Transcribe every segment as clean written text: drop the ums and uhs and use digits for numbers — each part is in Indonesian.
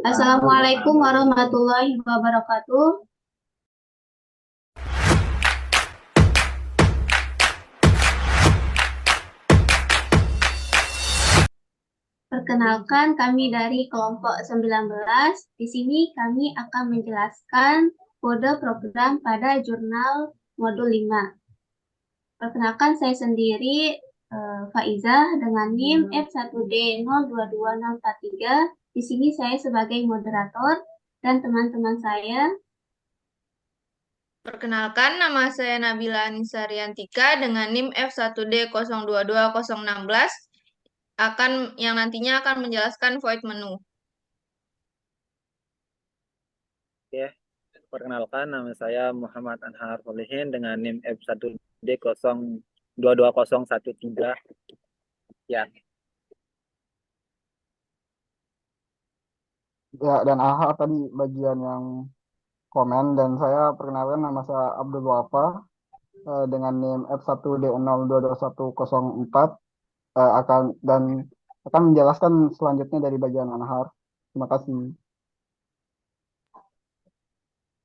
Assalamualaikum warahmatullahi wabarakatuh. Perkenalkan, kami dari kelompok 19. Di sini kami akan menjelaskan kode program pada jurnal modul 5. Perkenalkan, saya sendiri Faiza dengan NIM F1D022043. Di sini saya sebagai moderator dan teman-teman saya. Perkenalkan, nama saya Nabila Anissa Riantika dengan NIM F1D022016 yang nantinya akan menjelaskan void menu. Oke, perkenalkan nama saya Muhammad Anhar Solihin dengan NIM F1D022013. Ya. Ya, dan AHA tadi bagian yang komen, dan saya perkenalkan nama saya Abdul Wafa dengan NIM F1D022104 akan menjelaskan selanjutnya dari bagian ANHAR. Terima kasih.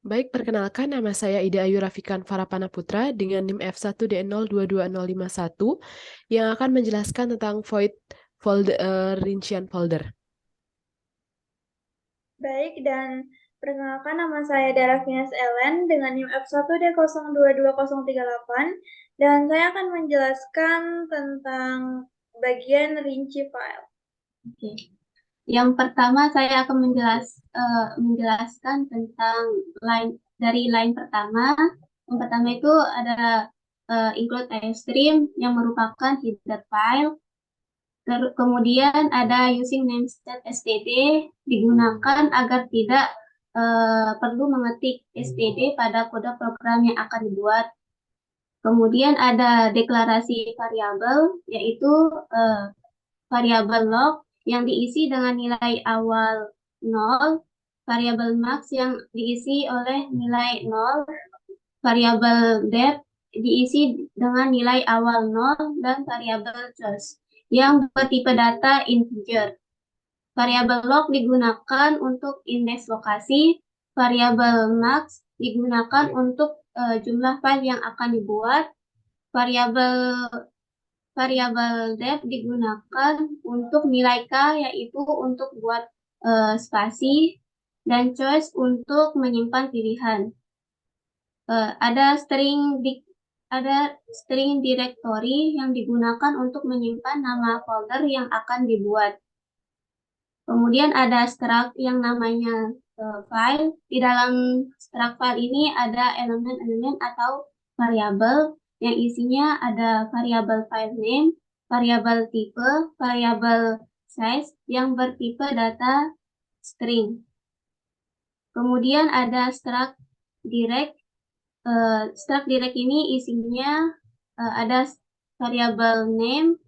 Baik, perkenalkan nama saya Ida Ayu Rafikan Farapana Putra dengan NIM F1D022051 yang akan menjelaskan tentang void folder, rincian folder. Baik, dan perkenalkan nama saya Dara Finas Ellen dengan NIM F1D022038 dan saya akan menjelaskan tentang bagian rinci file. Oke. Yang pertama saya akan menjelaskan tentang line pertama. Yang pertama itu ada include iostream yang merupakan header file. Kemudian ada using namespace std digunakan agar tidak perlu mengetik std pada kode program yang akan dibuat. Kemudian ada deklarasi variabel, yaitu variabel log yang diisi dengan nilai awal 0, variabel max yang diisi oleh nilai 0, variabel depth diisi dengan nilai awal 0, dan variabel choice yang bertipe data integer. Variabel log digunakan untuk indeks lokasi, variabel max digunakan untuk jumlah file yang akan dibuat, variabel depth digunakan untuk nilai k, yaitu untuk buat spasi, dan choice untuk menyimpan pilihan. Ada string directory yang digunakan untuk menyimpan nama folder yang akan dibuat. Kemudian ada struct yang namanya file. Di dalam struct file ini ada elemen-elemen atau variabel yang isinya ada variabel file name, variabel tipe, variabel size yang bertipe data string. Kemudian ada struct direct. Struct direct ini isinya ada variabel name,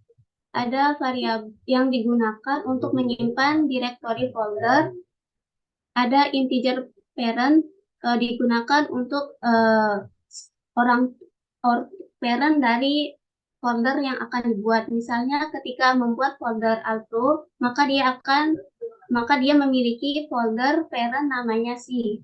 ada variabel yang digunakan untuk menyimpan directory folder, ada integer parent digunakan untuk parent dari folder yang akan dibuat. Misalnya ketika membuat folder Altro, maka dia memiliki folder parent namanya C.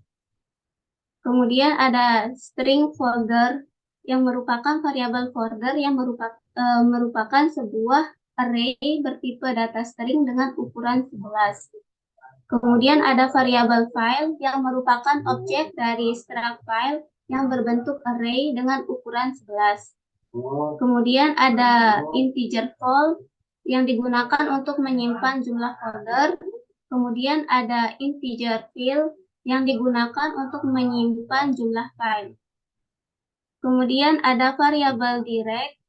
Kemudian ada string folder yang merupakan variabel folder yang merupakan sebuah array bertipe data string dengan ukuran 11. Kemudian ada variabel file yang merupakan objek dari struct file yang berbentuk array dengan ukuran 11. Kemudian ada integer vol yang digunakan untuk menyimpan jumlah folder. Kemudian ada integer fill yang digunakan untuk menyimpan jumlah file. Kemudian ada variabel direct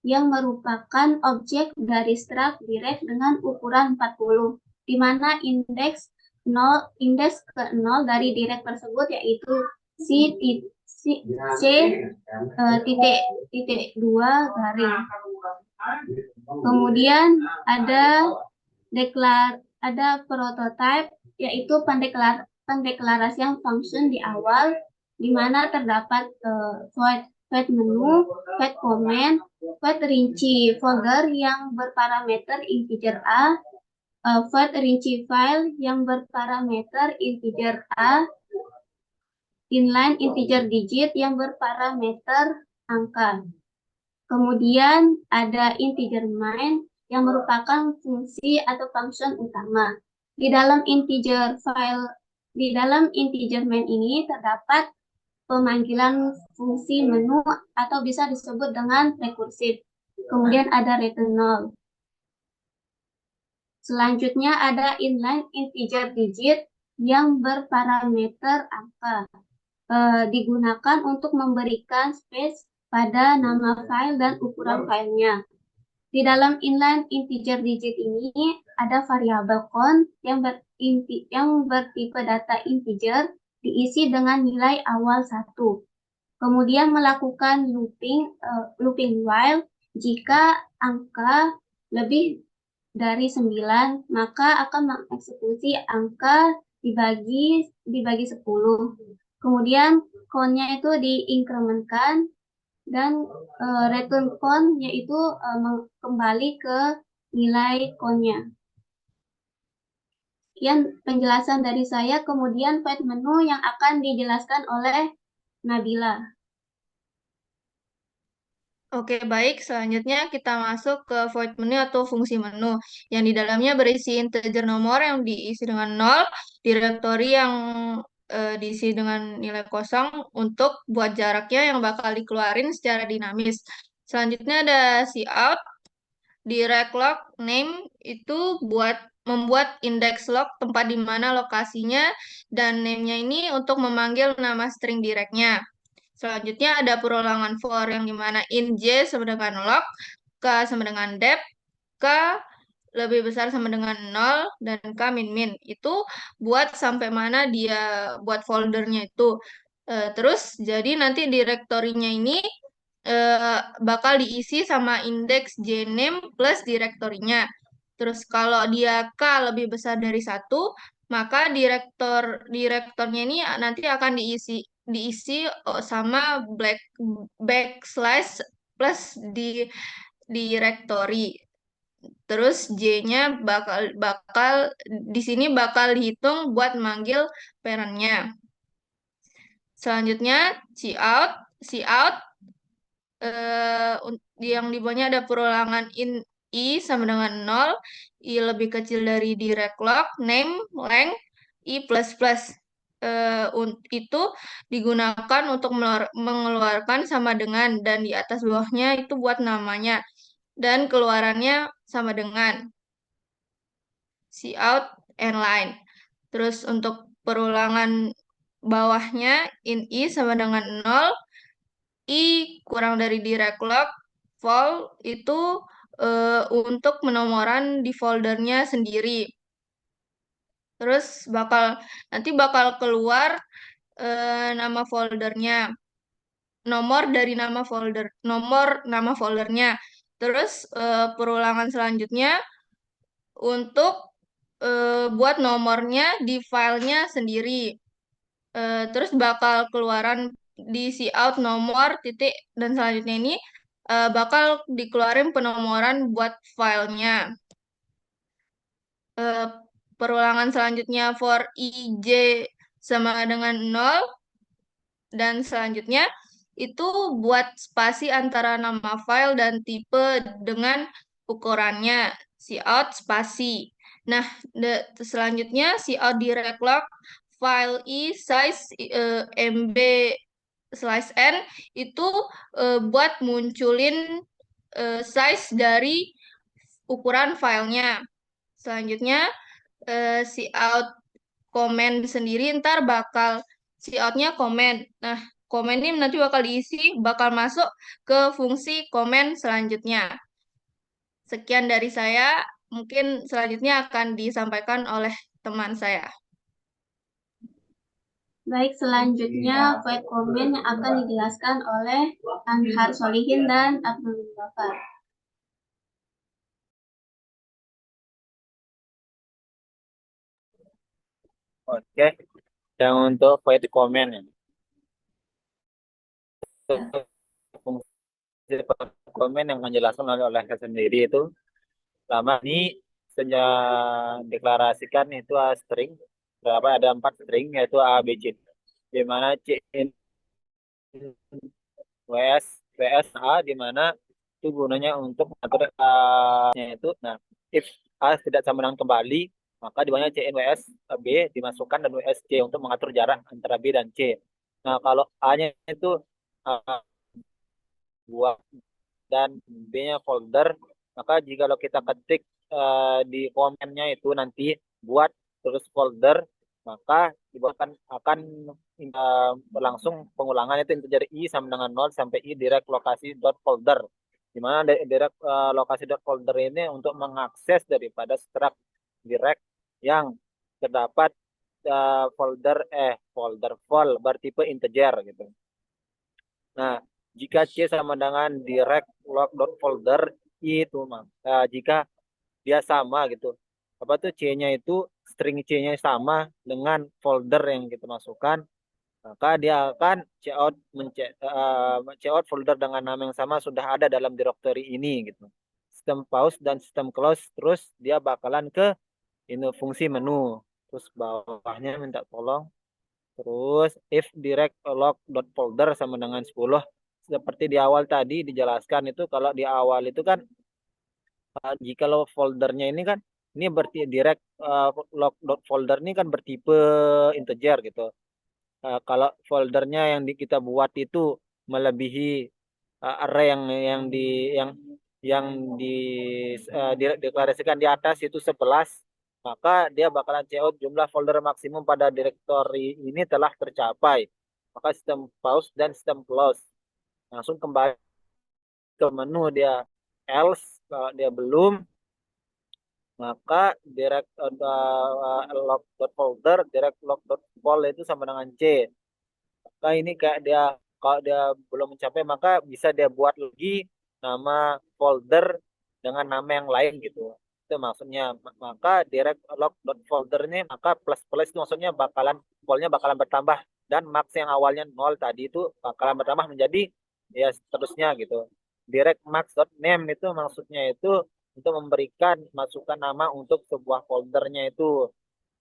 yang merupakan objek dari struct direct dengan ukuran 40, di mana indeks ke-0 dari direct tersebut yaitu C.2 garing. Kemudian ada prototype, yaitu pendeklarasian function di awal, di mana terdapat void menu, void comment, void rinci folder yang berparameter integer A, void rinci file yang berparameter integer A, inline integer digit yang berparameter angka. Kemudian ada integer main yang merupakan fungsi atau function utama. Di dalam integer main ini terdapat pemanggilan fungsi menu atau bisa disebut dengan rekursif. Kemudian ada return 0. Selanjutnya ada inline integer digit yang berparameter angka. Digunakan untuk memberikan space pada nama file dan ukuran filenya. Di dalam inline integer digit ini ada variabel count yang bertipe data integer diisi dengan nilai awal 1. Kemudian melakukan looping while jika angka lebih dari 9, maka akan mengeksekusi angka dibagi 10. Kemudian count-nya itu diinkrementkan dan return count yaitu kembali ke nilai count-nya. Sekian penjelasan dari saya, kemudian void menu yang akan dijelaskan oleh Nabila. Oke, baik. Selanjutnya kita masuk ke void menu atau fungsi menu yang di dalamnya berisi integer nomor yang diisi dengan 0, direktori yang diisi dengan nilai kosong untuk buat jaraknya yang bakal dikeluarin secara dinamis. Selanjutnya ada cout, direct log, name itu buat membuat index log tempat di mana lokasinya, dan name-nya ini untuk memanggil nama string directnya. Selanjutnya ada perulangan for yang dimana in j sama dengan log, k sama dengan dep, k lebih besar sama dengan 0, dan k min. Itu buat sampai mana dia buat foldernya itu. Terus jadi nanti direktorinya ini bakal diisi sama indeks jname plus direktorinya. Terus kalau dia k lebih besar dari 1, maka direktornya ini nanti akan diisi sama backslash plus di directory. Terus J-nya bakal di sini bakal dihitung buat manggil parent-nya. Selanjutnya cout yang di bawahnya ada perulangan in i sama dengan 0, i lebih kecil dari direct log, name, length, i plus plus. Itu digunakan untuk mengeluarkan sama dengan, dan di atas bawahnya itu buat namanya, dan keluarannya sama dengan cout and line. Terus untuk perulangan bawahnya in i sama dengan 0, i kurang dari direct log, vol itu untuk penomoran di foldernya sendiri. Terus nanti bakal keluar nama foldernya, nomor nama foldernya. Terus perulangan selanjutnya untuk buat nomornya di filenya sendiri. Terus bakal keluaran di cout nomor titik, dan selanjutnya ini bakal dikeluarin penomoran buat filenya. Perulangan selanjutnya for ij sama dengan 0, dan selanjutnya itu buat spasi antara nama file dan tipe dengan ukurannya cout spasi. Nah, selanjutnya cout direct log file i size mb slash n itu buat munculin size dari ukuran filenya. Selanjutnya cout comment sendiri ntar bakal coutnya comment. Nah, comment ini nanti bakal masuk ke fungsi comment selanjutnya. Sekian dari saya, mungkin selanjutnya akan disampaikan oleh teman saya. Baik, selanjutnya void comment yang akan dijelaskan oleh Anhar Solihin dan Abdul Ghaffar. Oke, yang untuk void comment ya. komen yang menjelaskan oleh saya sendiri itu. Lama ini saya deklarasikan itu string berapa, ada 4 string yaitu A, B, C, di mana C ini WS A, di mana itu gunanya untuk mengatur A-nya itu. Nah, if A tidak sama dengan kembali, maka di bawahnya CN WS B dimasukkan dan WS C untuk mengatur jarak antara B dan C. Nah, kalau A-nya itu buat dan B-nya folder, maka jika kita ketik di komennya itu nanti buat terus folder, maka akan berlangsung pengulangan itu integer i sama dengan 0 sampai i direct lokasi dot folder, di mana direct lokasi dot folder ini untuk mengakses daripada struct direct yang terdapat folder vol bertipe integer gitu. Nah, jika C sama dengan direct log.folder itu, jika dia sama gitu, apa tuh C-nya itu string C-nya sama dengan folder yang kita masukkan, maka dia akan cout folder dengan nama yang sama sudah ada dalam directory ini gitu. Sistem pause dan sistem close, terus dia bakalan ke ini fungsi menu, terus bawahnya minta tolong. Terus if direct log.folder sama dengan 10, seperti di awal tadi dijelaskan itu, kalau di awal itu kan jika lo foldernya ini kan ini berarti direct log.folder ini kan bertipe integer gitu. Kalau foldernya yang kita buat itu melebihi array yang dideklarasikan di atas itu 11, maka dia bakalan cout jumlah folder maksimum pada directory ini telah tercapai. Maka sistem pause dan sistem close. Langsung kembali ke menu dia. Else, kalau dia belum, maka direct log.folder, direct log.vol itu sama dengan C. Maka ini kayak dia, kalau dia belum mencapai, maka bisa dia buat lagi nama folder dengan nama yang lain gitu. Itu maksudnya. Maka direct log.folder ini, maka plus itu maksudnya volnya bakalan bertambah, dan max yang awalnya 0 tadi itu bakalan bertambah menjadi ya seterusnya gitu. Direct max.name itu maksudnya itu untuk memberikan masukan nama untuk sebuah foldernya itu.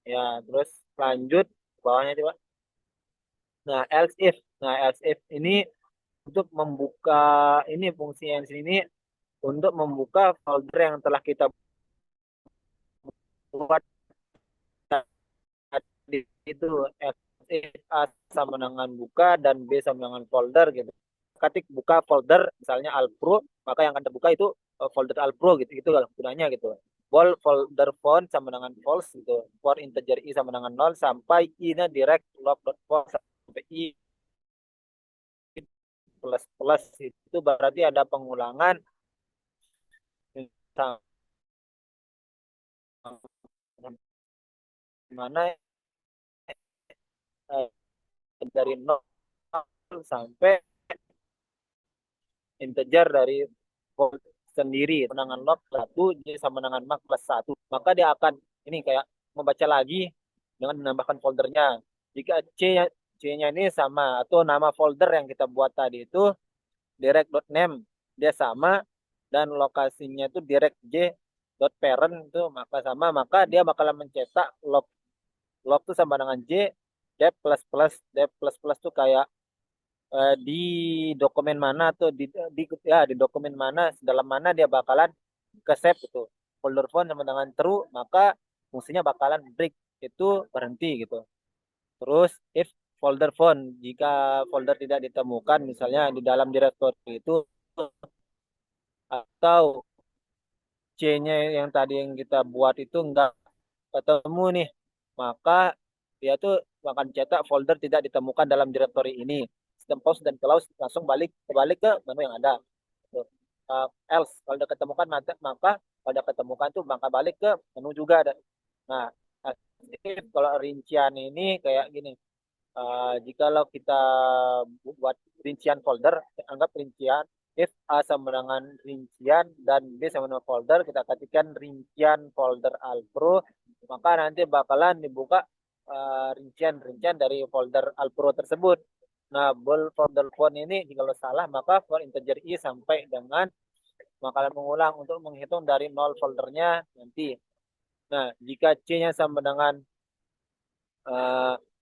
Ya, terus lanjut bawahnya coba. Nah, else if ini untuk membuka ini fungsi yang sini untuk membuka folder yang telah kita buat tadi itu, else if A sama dengan buka dan B sama dengan folder gitu. Ketik buka folder misalnya Alpro, maka yang akan terbuka itu folder Alpro gitu, itu gunanya gitu. Bol folder font sama dengan false gitu. For integer i sama dengan 0 sampai i-nya direct log.vol sampai i plus itu berarti ada pengulangan mana dari 0 sampai integer dari volt sendiri, dengan log 1 dia sama dengan max plus 1, maka dia akan ini kayak membaca lagi dengan menambahkan foldernya. Jika C-nya ini sama atau nama folder yang kita buat tadi itu direct.name dia sama dan lokasinya itu direct j.parent itu maka sama, maka dia bakalan mencetak log itu sama dengan j dep plus tuh kayak di dokumen mana tuh di dokumen mana, dalam mana dia bakalan ke save itu. Folder font sama dengan true, maka fungsinya bakalan break itu berhenti gitu. Terus if folder font, jika folder tidak ditemukan misalnya di dalam directory itu atau C-nya yang tadi yang kita buat itu enggak ketemu nih, maka dia tuh akan cetak folder tidak ditemukan dalam directory ini. Sistem pause dan close langsung kembali ke menu yang ada. Else kalau udah ketemukan, maka kalau udah ketemukan tuh maka balik ke menu juga ada. Nah, kalau rincian ini kayak gini. Jikalau kita buat rincian folder, anggap rincian if A sama dengan rincian dan B sama dengan folder, kita ketikkan rincian folder Alpro, maka nanti bakalan dibuka rincian dari folder Alpro tersebut. Nah, bold folder phone ini kalau salah maka for integer i sampai dengan bakalan mengulang untuk menghitung dari 0 foldernya nanti. Nah, jika C-nya sama dengan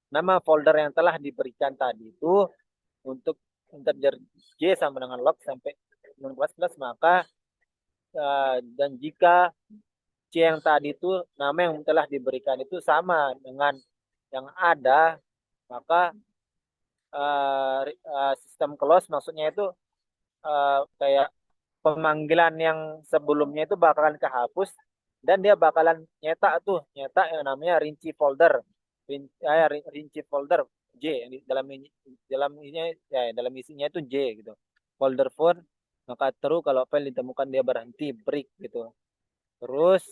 nama folder yang telah diberikan tadi itu untuk integer J sama dengan log sampai 16, maka dan jika C yang tadi itu nama yang telah diberikan itu sama dengan yang ada, maka sistem close maksudnya itu kayak pemanggilan yang sebelumnya itu bakalan kehapus dan dia bakalan nyetak yang namanya rinci folder rinci folder J yang dalam isinya itu J gitu, folder phone. Maka terus kalau file ditemukan dia berhenti break gitu. Terus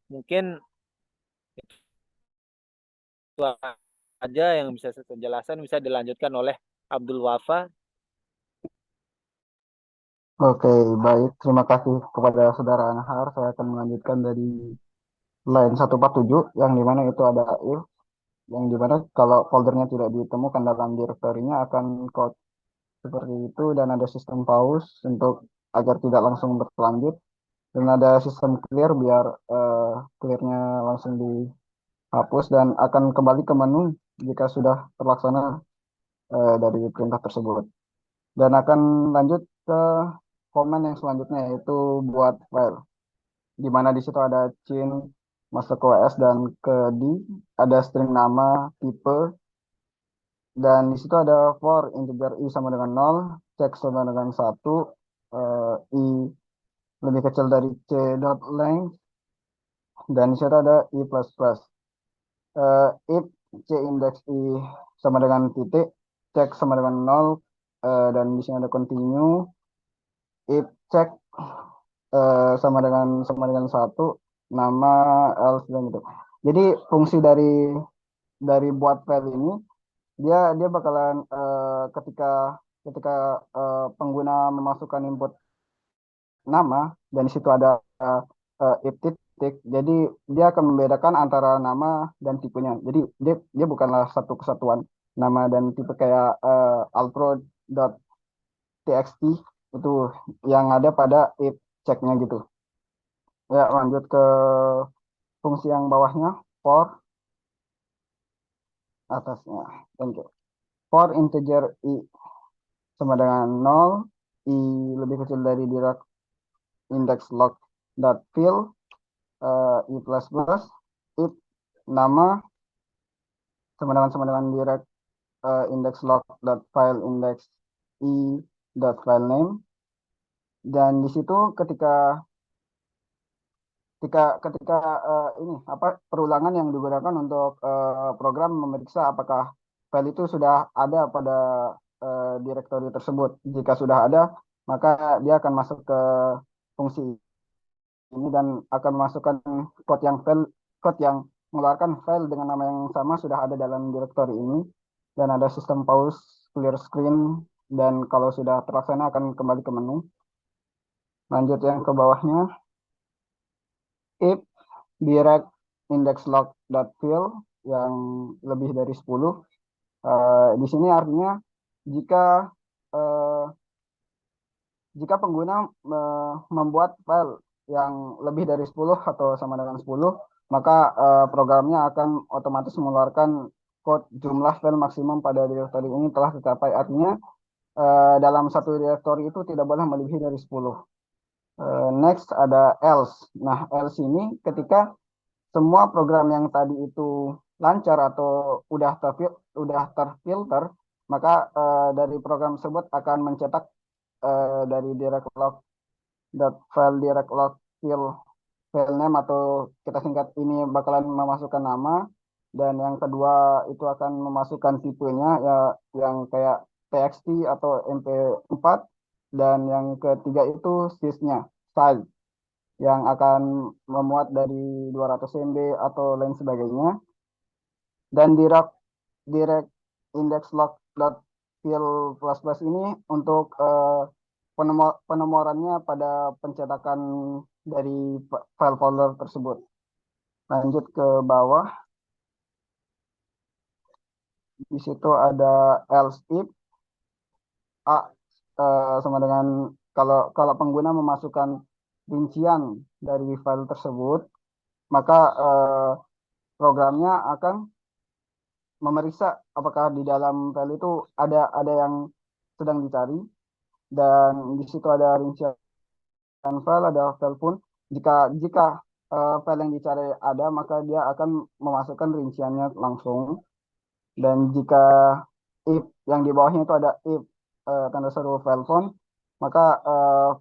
mungkin itu aja yang bisa saya jelaskan, bisa dilanjutkan oleh Abdul Wafa. Oke, baik. Terima kasih kepada Saudara Anhar. Saya akan melanjutkan dari line 147, yang dimana itu ada if, yang dimana kalau foldernya tidak ditemukan dalam direktorinya akan code seperti itu, dan ada sistem pause untuk agar tidak langsung berlanjut, dan ada sistem clear biar clearnya langsung dihapus dan akan kembali ke menu jika sudah terlaksana dari perintah tersebut. Dan akan lanjut ke komen yang selanjutnya, yaitu buat file, di mana di situ ada chain masuk ke WS dan ke D, ada string nama, tipe, dan di situ ada for integer i sama dengan 0, cek sama dengan 1, i lebih kecil dari c dot length, dan di situ ada i plus plus. If c index i sama dengan titik, cek sama dengan 0, dan di sini ada continue. If cek sama dengan 1, nama, else, dan gitu. Jadi fungsi dari buat file ini, dia bakalan ketika pengguna memasukkan input nama dan di situ ada if titik, jadi dia akan membedakan antara nama dan tipenya. Jadi dia bukanlah satu kesatuan nama dan tipe kayak altro.txt itu yang ada pada if checknya gitu. Ya, lanjut ke fungsi yang bawahnya, for atasnya. Thank you. For integer i sama dengan 0, i lebih kecil dari direct index log dot fill, i plus plus, if nama sama dengan direct index log dot file index i dot file name, dan di situ ketika ini perulangan yang digunakan untuk program memeriksa apakah file itu sudah ada pada direktori tersebut. Jika sudah ada, maka dia akan masuk ke fungsi ini dan akan memasukkan code yang mengeluarkan file dengan nama yang sama sudah ada dalam direktori ini, dan ada sistem pause, clear screen, dan kalau sudah terlaksana akan kembali ke menu. Lanjut yang ke bawahnya, if direct index log dot fill yang lebih dari 10, di sini artinya jika pengguna membuat file yang lebih dari 10 atau sama dengan 10, maka programnya akan otomatis mengeluarkan code jumlah file maksimum pada direktori ini telah tercapai. Artinya dalam satu direktori itu tidak boleh melebihi dari 10. Next ada else. Nah, else ini ketika semua program yang tadi itu lancar atau udah terfilter, maka dari program tersebut akan mencetak dari direct log file direct log file name, atau kita singkat ini bakalan memasukkan nama, dan yang kedua itu akan memasukkan tipenya ya, yang kayak txt atau mp4, dan yang ketiga itu sys-nya, size, yang akan memuat dari 200 MB atau lain sebagainya. Dan direct index log dot fill plus plus ini untuk penomorannya pada pencetakan dari file folder tersebut. Lanjut ke bawah. Di situ ada else if A sama dengan kalau pengguna memasukkan rincian dari file tersebut, maka programnya akan memeriksa apakah di dalam file itu ada yang sedang dicari, dan di situ ada rincian file, ada file pun. Jika file yang dicari ada, maka dia akan memasukkan rinciannya langsung. Dan jika if yang di bawahnya itu ada if tanda seru file phone, maka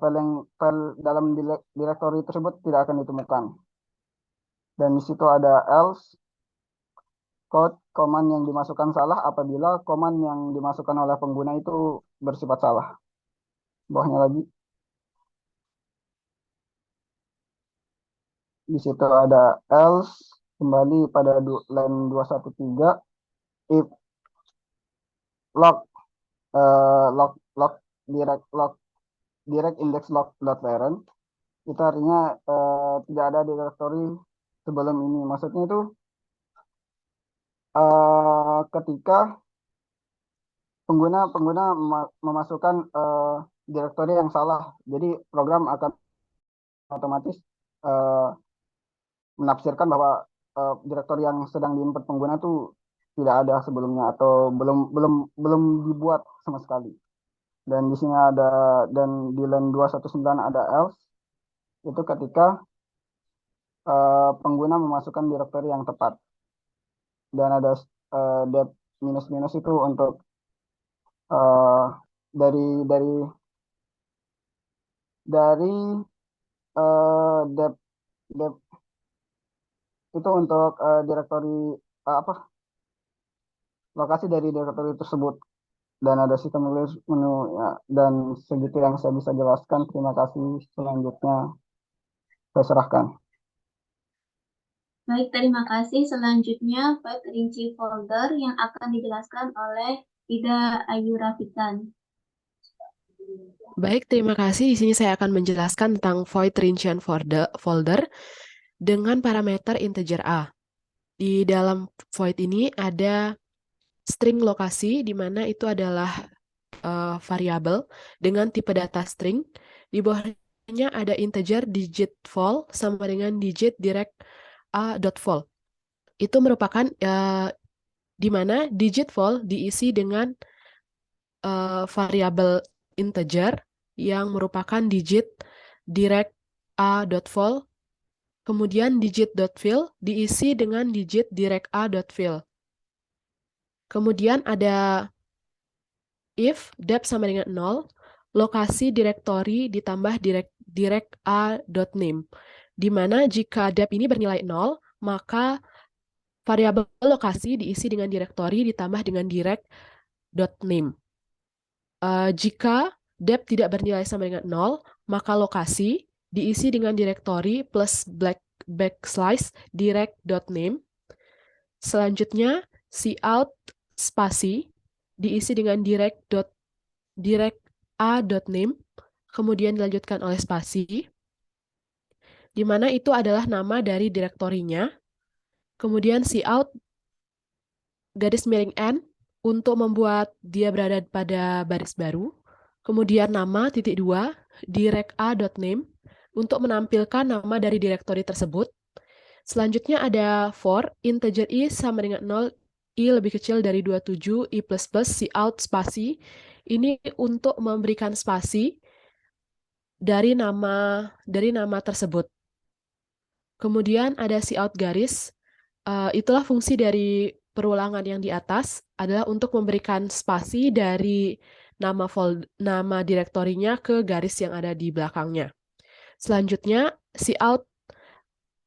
file dalam direktori tersebut tidak akan ditemukan. Dan di situ ada else code command yang dimasukkan salah apabila command yang dimasukkan oleh pengguna itu bersifat salah. Bawahnya lagi. Di situ ada else, kembali pada line 213, if log direct index log parent, itu artinya tidak ada direktori sebelum ini. Maksudnya itu ketika pengguna memasukkan direktori yang salah, jadi program akan otomatis menafsirkan bahwa direktori yang sedang diinput pengguna itu tidak ada sebelumnya atau belum dibuat sama sekali. Dan di sini ada, dan di line 219 ada else, itu ketika pengguna memasukkan direktori yang tepat. Dan ada dep minus itu untuk dari dep itu untuk direktori lokasi dari direktori tersebut. Dan ada sistem menu ya. Dan segitu yang saya bisa jelaskan. Terima kasih. Selanjutnya saya serahkan. Baik, terima kasih. Selanjutnya void rinci folder yang akan dijelaskan oleh Ida Ayu Rafikan. Baik, terima kasih. Di sini saya akan menjelaskan tentang void rincian folder dengan parameter integer A. Di dalam void ini ada string lokasi, di mana itu adalah variabel dengan tipe data string. Di bawahnya ada integer digit vol sama dengan digit direct a.vol. Itu merupakan di mana digit vol diisi dengan variabel integer yang merupakan digit direct a.vol. Kemudian digit.fill diisi dengan digit direct a.fill. Kemudian ada if dep sama dengan 0, lokasi direktori ditambah direct a.name. Di mana jika dep ini bernilai 0, maka variabel lokasi diisi dengan direktori ditambah dengan direct.name. Jika dep tidak bernilai sama dengan 0, maka lokasi diisi dengan direktori plus backslash direct.name. Selanjutnya, cout spasi diisi dengan direct a.name, kemudian dilanjutkan oleh spasi, di mana itu adalah nama dari direktorinya. Kemudian cout garis miring n untuk membuat dia berada pada baris baru. Kemudian nama titik 2 direct a.name untuk menampilkan nama dari direktori tersebut. Selanjutnya ada for integer i sama dengan 0, i lebih kecil dari 27, i plus plus, cout spasi. Ini untuk memberikan spasi dari nama tersebut. Kemudian ada cout garis. Itulah fungsi dari perulangan yang di atas, adalah untuk memberikan spasi dari nama direktorinya ke garis yang ada di belakangnya. Selanjutnya, cout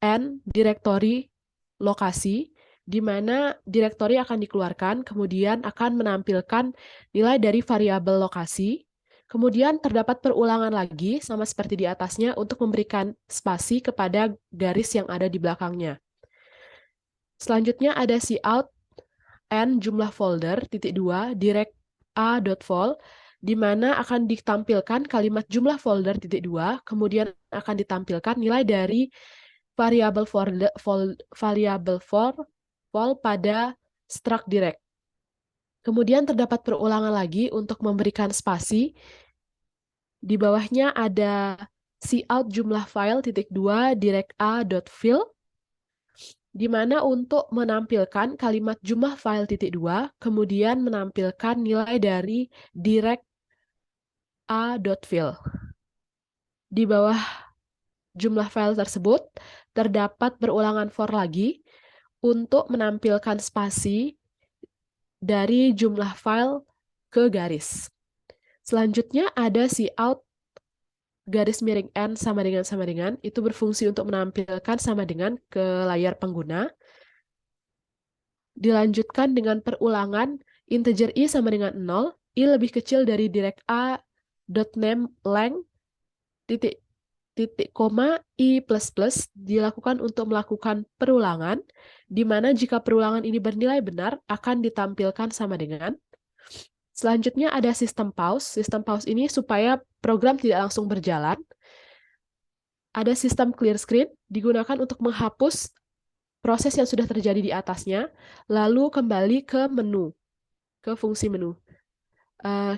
n direktori lokasi, di mana direktori akan dikeluarkan, kemudian akan menampilkan nilai dari variabel lokasi. Kemudian terdapat perulangan lagi, sama seperti di atasnya, untuk memberikan spasi kepada garis yang ada di belakangnya. Selanjutnya ada cout n jumlah folder, titik 2, direct a.vol, di mana akan ditampilkan kalimat jumlah folder, titik 2, kemudian akan ditampilkan nilai dari variabel vol pada struct direct. Kemudian terdapat perulangan lagi untuk memberikan spasi. Di bawahnya ada cout jumlah file (2) direct a.fill, di mana untuk menampilkan kalimat jumlah file (2), kemudian menampilkan nilai dari direct a.fill. Di bawah jumlah file tersebut, terdapat perulangan for lagi untuk menampilkan spasi dari jumlah file ke garis. Selanjutnya ada cout garis miring n sama dengan, itu berfungsi untuk menampilkan sama dengan ke layar pengguna. Dilanjutkan dengan perulangan integer i sama dengan 0, i lebih kecil dari direct a.name length titik koma i plus plus dilakukan untuk melakukan perulangan, di mana jika perulangan ini bernilai benar akan ditampilkan sama dengan. Selanjutnya ada sistem pause. Sistem pause ini supaya program tidak langsung berjalan. Ada sistem clear screen, digunakan untuk menghapus proses yang sudah terjadi di atasnya, lalu kembali ke menu, ke fungsi menu.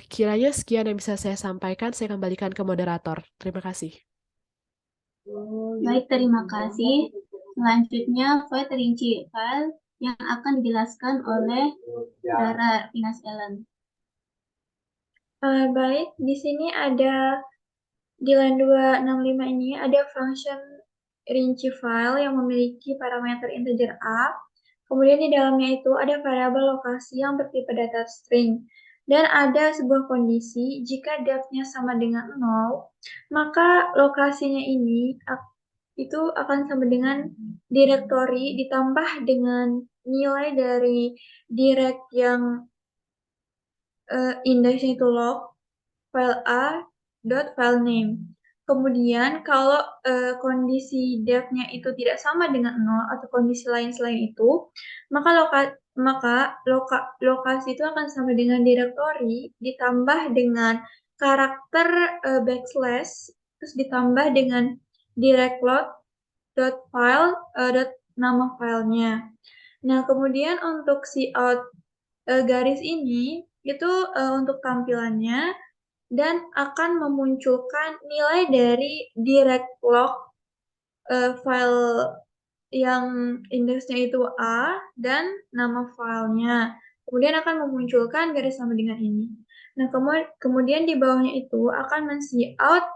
Kiranya sekian yang bisa saya sampaikan, saya kembalikan ke moderator. Terima kasih. Baik, terima kasih. Selanjutnya, void rinci file yang akan dijelaskan oleh Dara Finas Ellen. Baik, di sini ada di line 265 ini ada function rinci file yang memiliki parameter integer a. Kemudian di dalamnya itu ada variabel lokasi yang bertipe data string. Dan ada sebuah kondisi, jika depth-nya sama dengan 0, maka lokasinya ini itu akan sama dengan directory ditambah dengan nilai dari direct yang indeksnya itu log file a dot file name. Kemudian kalau kondisi depth-nya itu tidak sama dengan 0 atau kondisi lain selain itu, maka lokasi itu akan sama dengan directory ditambah dengan karakter backslash terus ditambah dengan directlog.file nama filenya. Nah, kemudian untuk cout garis ini itu untuk tampilannya dan akan memunculkan nilai dari direct log file yang indeksnya itu A dan nama filenya. Kemudian akan memunculkan garis sama dengan ini. Nah, kemudian di bawahnya itu akan men-cout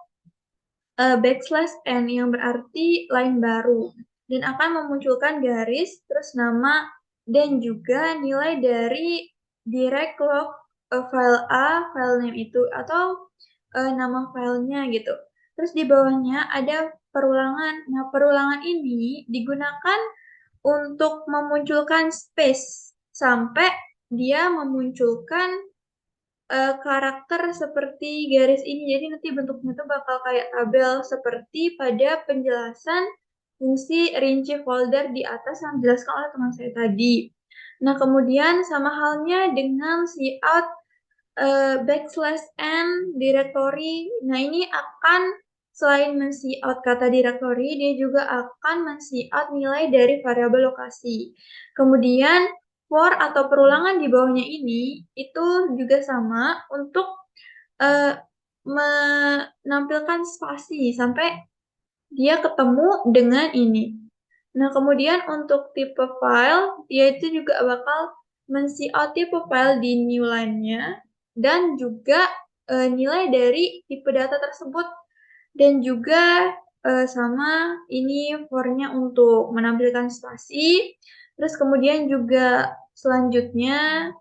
backslash n yang berarti line baru. Dan akan memunculkan garis, terus nama, dan juga nilai dari direct log file A, file name itu, atau nama filenya gitu. Terus di bawahnya ada perulangan. Nah, perulangan ini digunakan untuk memunculkan space sampai dia memunculkan karakter seperti garis ini. Jadi nanti bentuknya tuh bakal kayak tabel seperti pada penjelasan fungsi rinci folder di atas yang dijelaskan oleh teman saya tadi. Nah, kemudian sama halnya dengan cout backslash n directory. Nah, ini akan selain men-cout kata directory, dia juga akan men-cout nilai dari variabel lokasi. Kemudian for atau perulangan di bawahnya ini itu juga sama untuk menampilkan spasi sampai dia ketemu dengan ini. Nah, kemudian untuk tipe file, dia itu juga bakal men-cout tipe file di new line-nya dan juga nilai dari tipe data tersebut. Dan juga sama ini for-nya untuk menampilkan spasi. Terus kemudian juga selanjutnya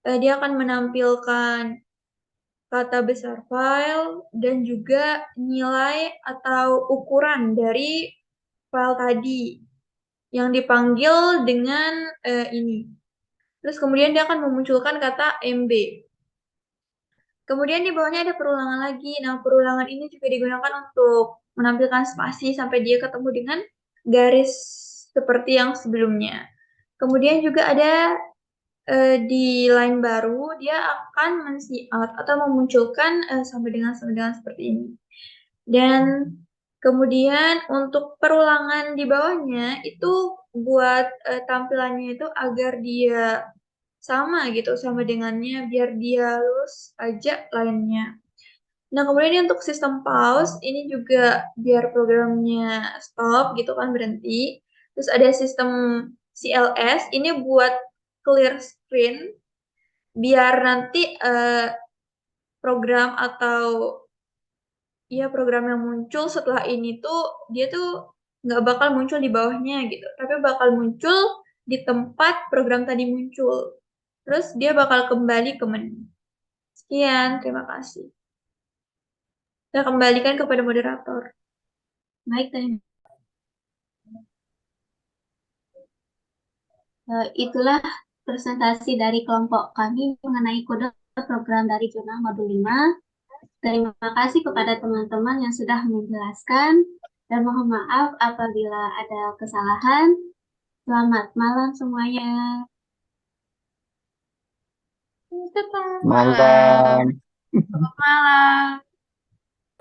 dia akan menampilkan kata besar file dan juga nilai atau ukuran dari file tadi yang dipanggil dengan ini. Terus kemudian dia akan memunculkan kata MB. Kemudian di bawahnya ada perulangan lagi. Nah, perulangan ini juga digunakan untuk menampilkan spasi sampai dia ketemu dengan garis seperti yang sebelumnya. Kemudian juga ada di line baru, dia akan men-cout atau memunculkan sama dengan seperti ini. Dan kemudian untuk perulangan di bawahnya itu buat tampilannya itu agar dia sama gitu, sama dengannya, biar dia lurus aja lainnya. Nah, kemudian ini untuk sistem pause, ini juga biar programnya stop gitu kan, berhenti. Terus ada sistem CLS, ini buat clear screen, biar nanti program atau ya program yang muncul setelah ini tuh dia tuh nggak bakal muncul di bawahnya gitu, tapi bakal muncul di tempat program tadi muncul. Terus dia bakal kembali ke menu. Sekian, terima kasih. Saya kembalikan kepada moderator. Baik, itulah presentasi dari kelompok kami mengenai kode program dari jurnal modul 5. Terima kasih kepada teman-teman yang sudah menjelaskan dan mohon maaf apabila ada kesalahan. Selamat malam semuanya. Malam. Selamat malam.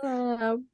Malam.